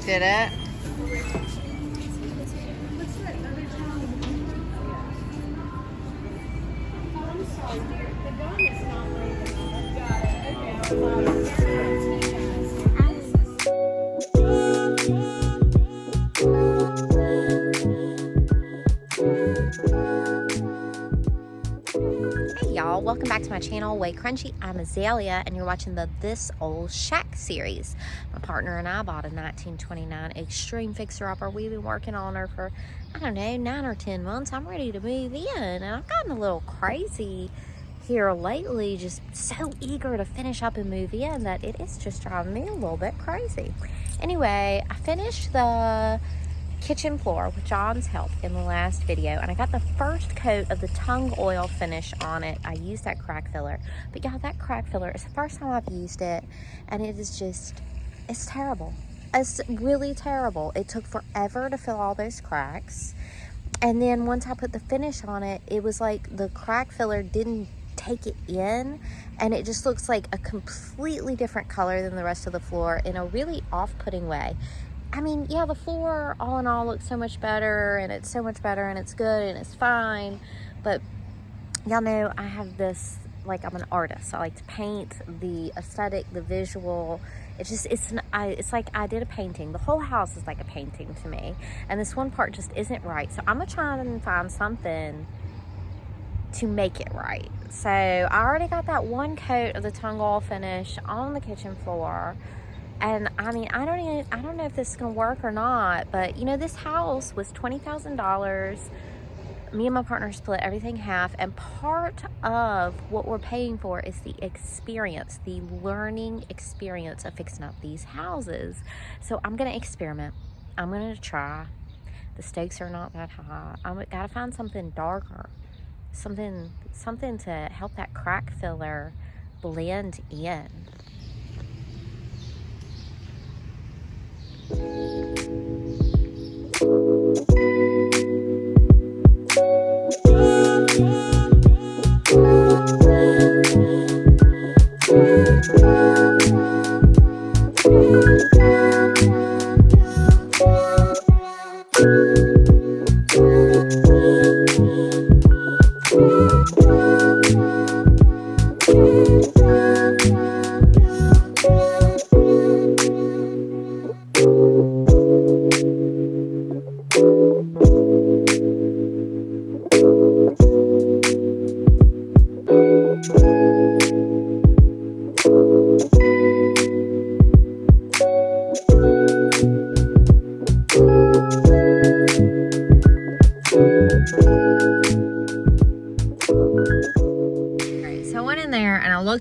Did it? Hey y'all, welcome back to my channel, WayCrunchy. I'm Azalea, and you're watching the This Old Shack series. My partner and I bought a 1929 Extreme Fixer-Upper. We've been working on her for, I don't know, 9 or 10 months. I'm ready to move in, and I've gotten a little crazy here lately, just so eager to finish up and move in that it is just driving me a little bit crazy. Anyway, I finished the kitchen floor with John's help in the last video, and I got the first coat of the Tung oil finish on it. I used that crack filler, but y'all, that crack filler is the first time I've used it, and it is just, it's terrible. It's really terrible. It took forever to fill all those cracks, and then once I put the finish on it, it was like the crack filler didn't take it in, and it just looks like a completely different color than the rest of the floor in a really off-putting way. I mean, yeah, the floor all in all looks so much better, and it's so much better, and it's good, and it's fine, but y'all know I have this, like, I'm an artist. I like to paint, the aesthetic, the visual. It's like I did a painting. The whole house is like a painting to me, and this one part just isn't right, so I'm gonna try and find something to make it right. So I already got that one coat of the Tung oil finish on the kitchen floor. And I mean, I don't know if this is gonna work or not, but you know, this house was $20,000. Me and my partner split everything half, and part of what we're paying for is the experience, the learning experience of fixing up these houses. So I'm gonna experiment. I'm gonna try. The stakes are not that high. I gotta find something darker, something to help that crack filler blend in.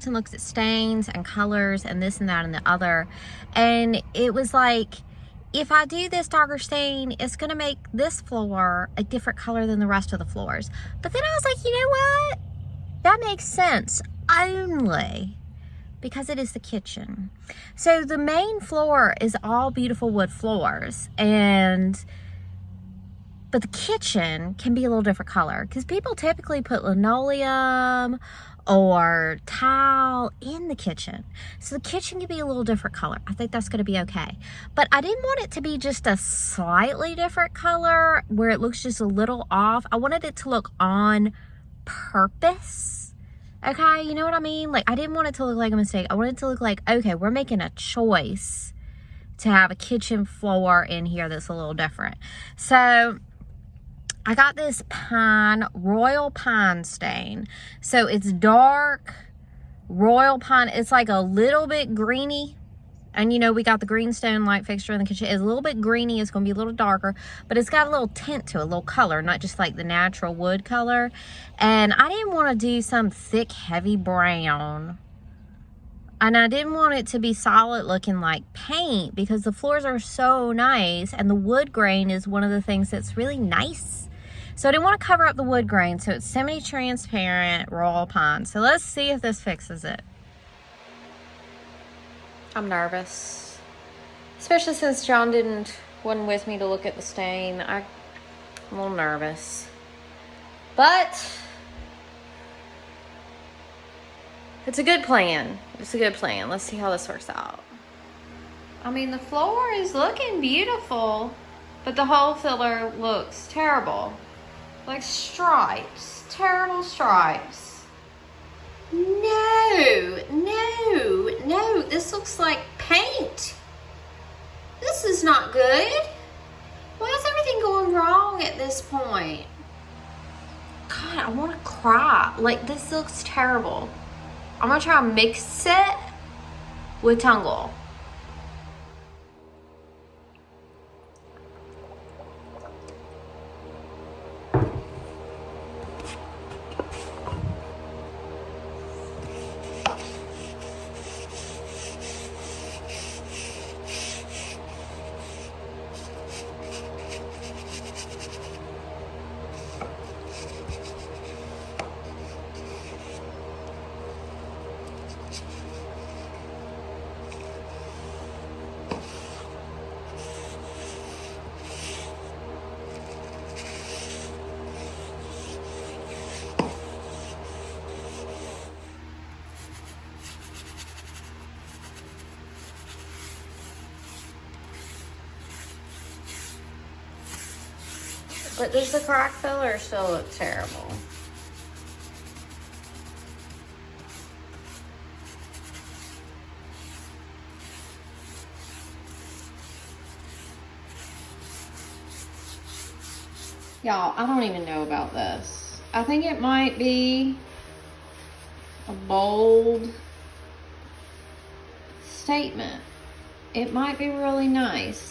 Looked at stains and colors and this and that and the other, and it was like, if I do this darker stain, it's gonna make this floor a different color than the rest of the floors. But then I was like, you know what, that makes sense, only because it is the kitchen. So the main floor is all beautiful wood floors, but the kitchen can be a little different color because people typically put linoleum or tile in the kitchen. So the kitchen can be a little different color. I think that's gonna be okay. But I didn't want it to be just a slightly different color where it looks just a little off. I wanted it to look on purpose. Okay, you know what I mean? Like, I didn't want it to look like a mistake. I wanted it to look like, okay, we're making a choice to have a kitchen floor in here that's a little different. So I got this royal pine stain. So it's dark royal pine. It's like a little bit greeny. And you know, we got the greenstone light fixture in the kitchen. It's a little bit greeny. It's going to be a little darker, but it's got a little tint to it, a little color, not just like the natural wood color. And I didn't want to do some thick, heavy brown. And I didn't want it to be solid looking like paint because the floors are so nice, and the wood grain is one of the things that's really nice. So I didn't want to cover up the wood grain, so it's semi-transparent royal pine. So let's see if this fixes it. I'm nervous, especially since John wasn't with me to look at the stain. I'm a little nervous, but it's a good plan. It's a good plan. Let's see how this works out. I mean, the floor is looking beautiful, but the hole filler looks terrible. Like stripes, terrible stripes. No, no, no, this looks like paint. This is not good. Why is everything going wrong at this point? God, I want to cry. Like, this looks terrible. I'm gonna try to mix it with Tung. But does the crack filler still look terrible? Y'all, I don't even know about this. I think it might be a bold statement. It might be really nice.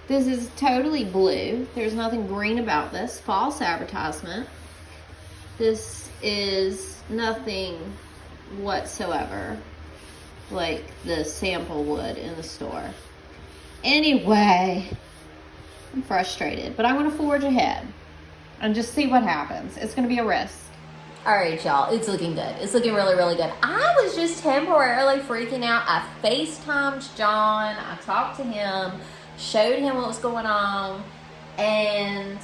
This is totally blue. There's nothing green about this. False advertisement. This is nothing whatsoever like the sample would in the store. Anyway, I'm frustrated, but I'm gonna forge ahead and just see what happens. It's gonna be a risk. All right, y'all, it's looking good. It's looking really, really good. I was just temporarily freaking out. I FaceTimed John. I talked to him, showed him what was going on, and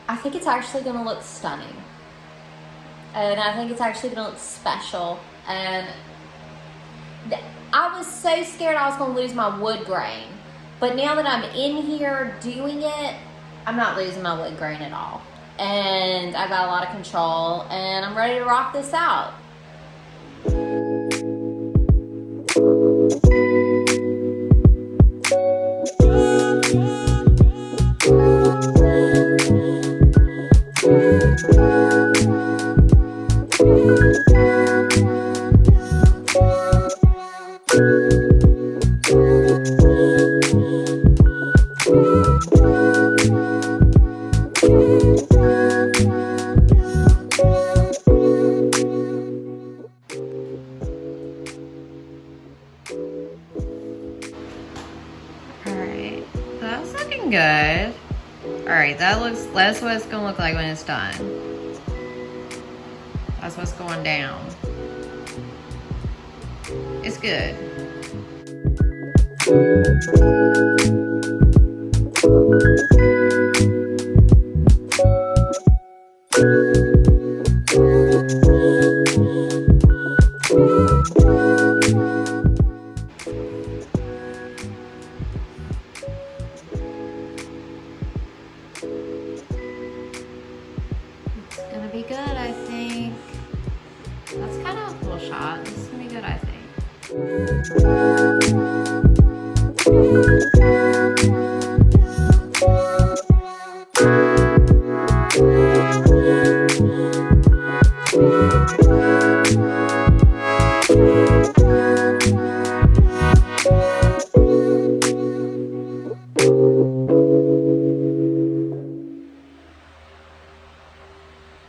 I think it's actually gonna look stunning. And I think it's actually gonna look special. And I was so scared I was gonna lose my wood grain. But now that I'm in here doing it, I'm not losing my wood grain at all. And I got a lot of control, and I'm ready to rock this out. Alright, that's looking good. Alright, that's what it's gonna look like when it's done. That's what's going down. It's good. It's gonna be good, I think. That's kind of a cool shot. It's gonna be good, I think.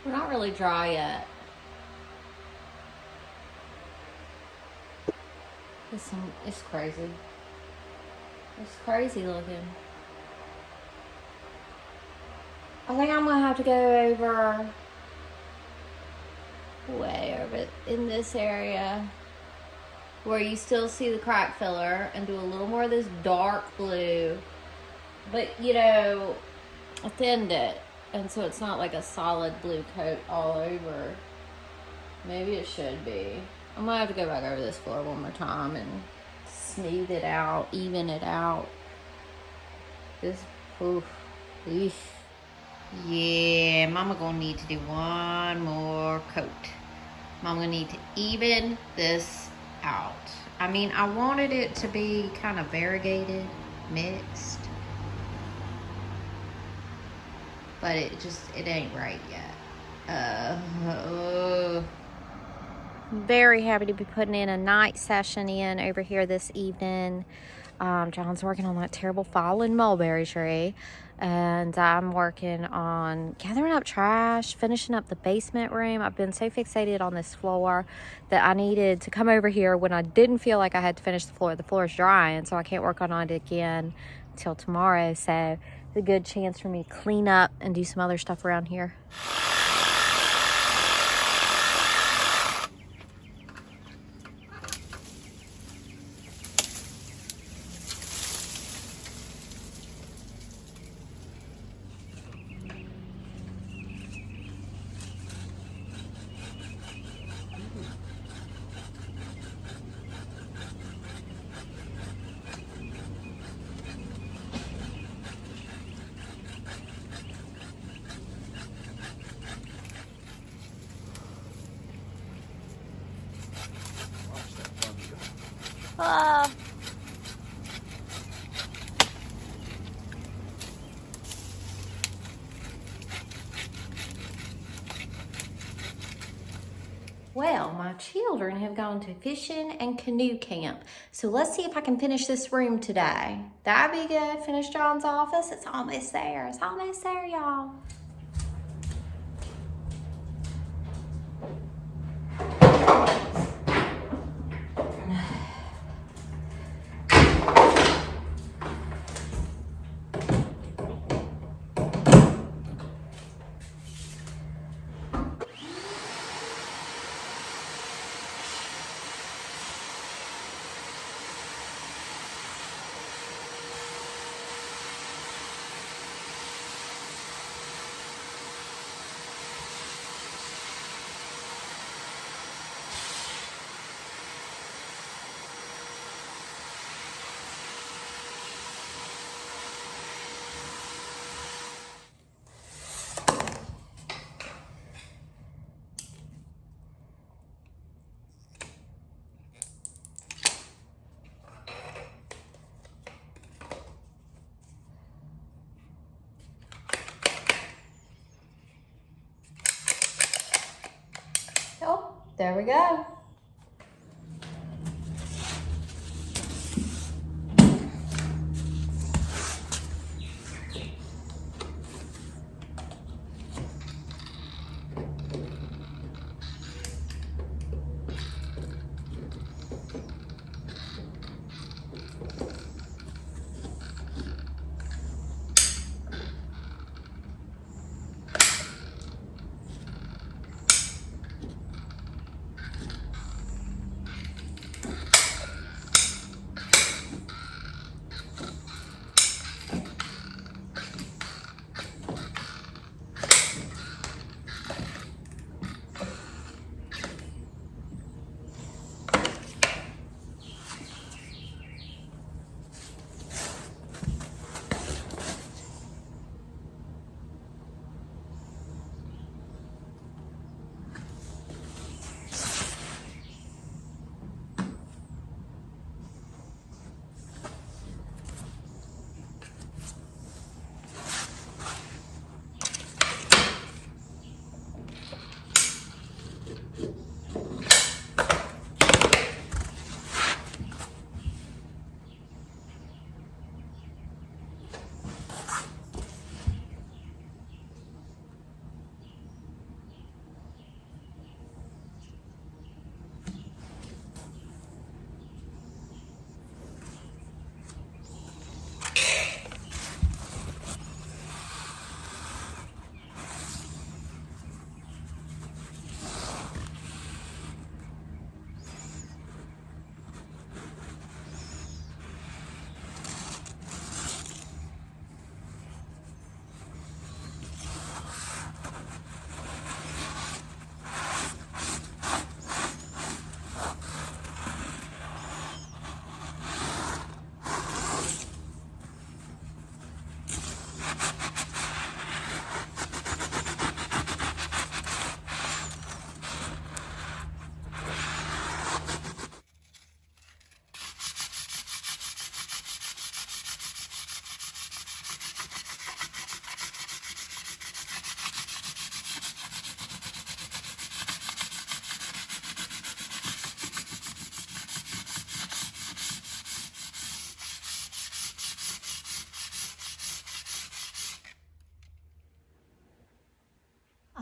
We're not really dry yet. It's crazy. It's crazy looking. I think I'm gonna have to go over way over in this area where you still see the crack filler and do a little more of this dark blue, but you know, I thinned it, and so it's not like a solid blue coat all over. Maybe it should be. I'm gonna have to go back over this floor one more time and smooth it out, even it out. This, oof, oof. Yeah, Mama gonna need to do one more coat. Mama gonna need to even this out. I mean, I wanted it to be kind of variegated, mixed, but it ain't right yet. Very happy to be putting in a night session in over here this evening. John's working on that terrible fallen mulberry tree, and I'm working on gathering up trash, finishing up the basement room. I've been so fixated on this floor that I needed to come over here when I didn't feel like I had to finish the floor. The floor is dry, and so I can't work on it again until tomorrow, so it's a good chance for me to clean up and do some other stuff around here. Well, my children have gone to fishing and canoe camp. So let's see if I can finish this room today. That'd be good. Finish John's office. It's almost there. It's almost there, y'all. Oh, there we go.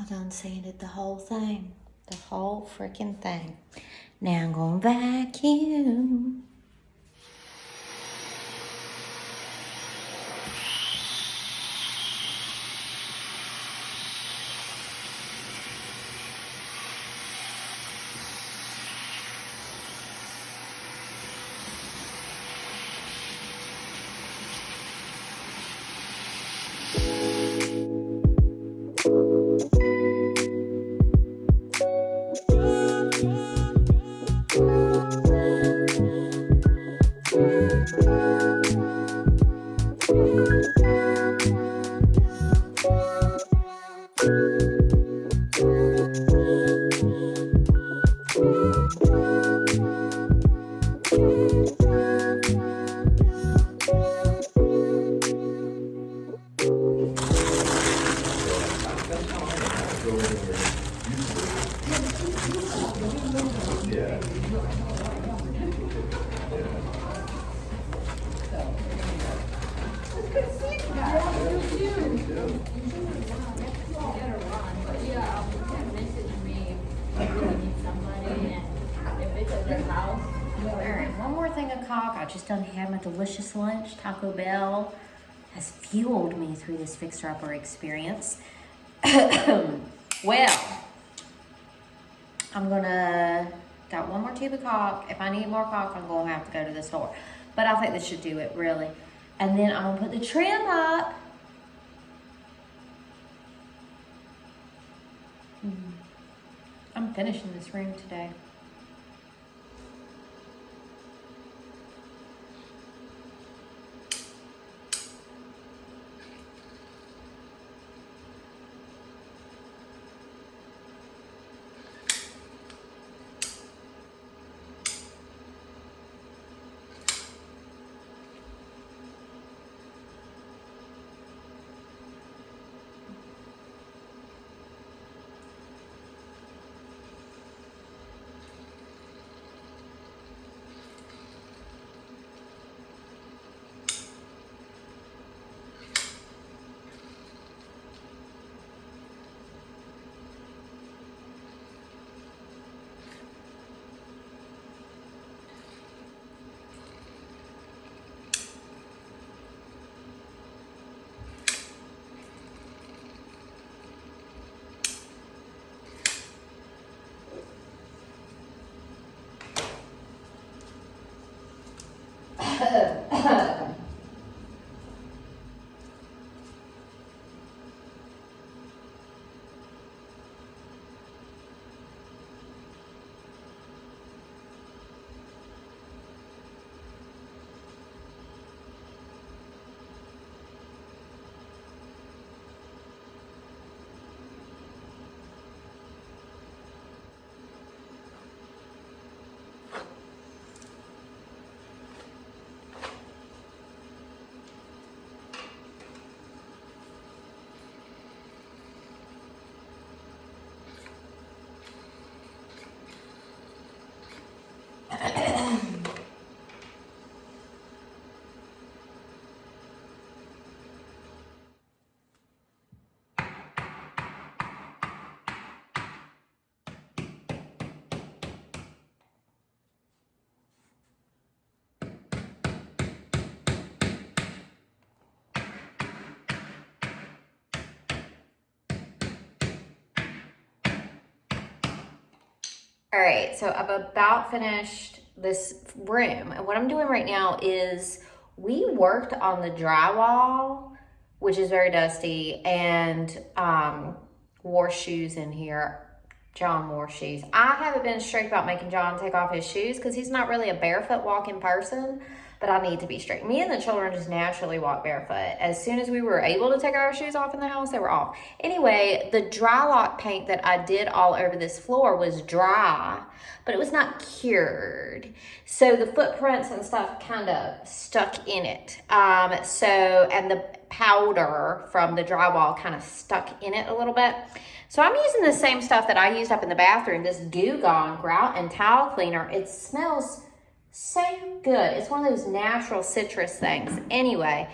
I done sanded the whole thing. The whole freaking thing. Now I'm going to vacuum. Alright, one more thing of cock. I just done had my delicious lunch. Taco Bell has fueled me through this fixer-upper experience. Well, I'm gonna, got one more tube of caulk. If I need more caulk, I'm gonna have to go to the store. But I think this should do it, really. And then I'm gonna put the trim up. I'm finishing this room today. All right, so I've about finished this room. And what I'm doing right now is we worked on the drywall, which is very dusty, and wore shoes in here. John wore shoes. I haven't been strict about making John take off his shoes because he's not really a barefoot walking person, but I need to be strict. Me and the children just naturally walk barefoot. As soon as we were able to take our shoes off in the house, they were off. Anyway, the dry lock paint that I did all over this floor was dry, but it was not cured. So the footprints and stuff kind of stuck in it. And the powder from the drywall kind of stuck in it a little bit. So I'm using the same stuff that I used up in the bathroom, this Goo Gone Grout and Towel Cleaner. It smells so good. It's one of those natural citrus things. Anyway,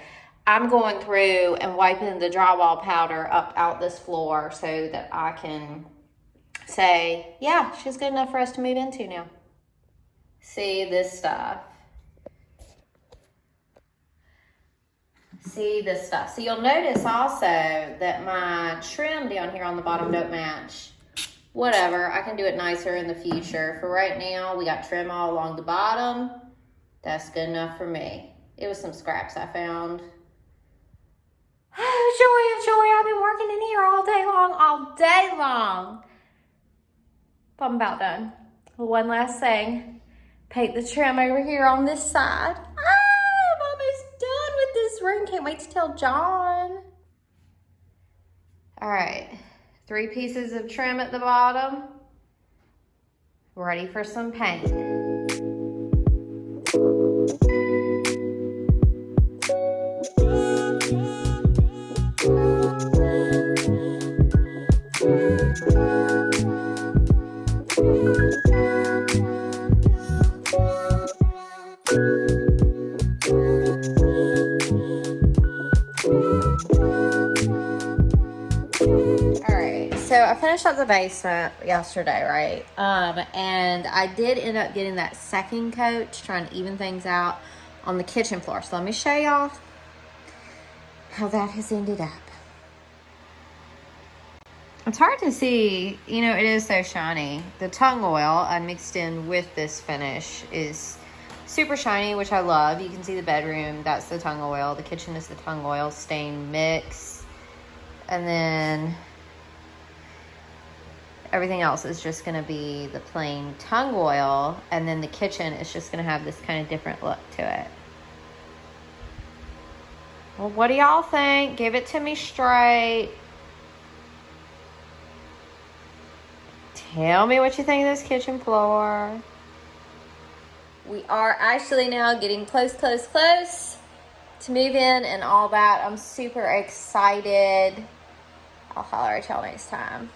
I'm going through and wiping the drywall powder up out this floor so that I can say, yeah, she's good enough for us to move into now. See this stuff. See this stuff. So you'll notice also that my trim down here on the bottom don't match. Whatever, I can do it nicer in the future. For right now, we got trim all along the bottom. That's good enough for me. It was some scraps I found. Oh, joy, I've been working in here all day long. But I'm about done. One last thing. Paint the trim over here on this side. I'm almost done with this room. Can't wait to tell John. All right, 3 pieces of trim at the bottom. Ready for some paint. So I finished up the basement yesterday, right? And I did end up getting that second coat, trying to even things out on the kitchen floor. So let me show y'all how that has ended up. It's hard to see, you know, it is so shiny. The Tung oil I mixed in with this finish is super shiny, which I love. You can see the bedroom, that's the Tung oil. The kitchen is the Tung oil stain mix. And then everything else is just gonna be the plain Tung oil, and then the kitchen is just gonna have this kind of different look to it. Well, what do y'all think? Give it to me straight. Tell me what you think of this kitchen floor. We are actually now getting close to move in and all that. I'm super excited. I'll holler at y'all next time.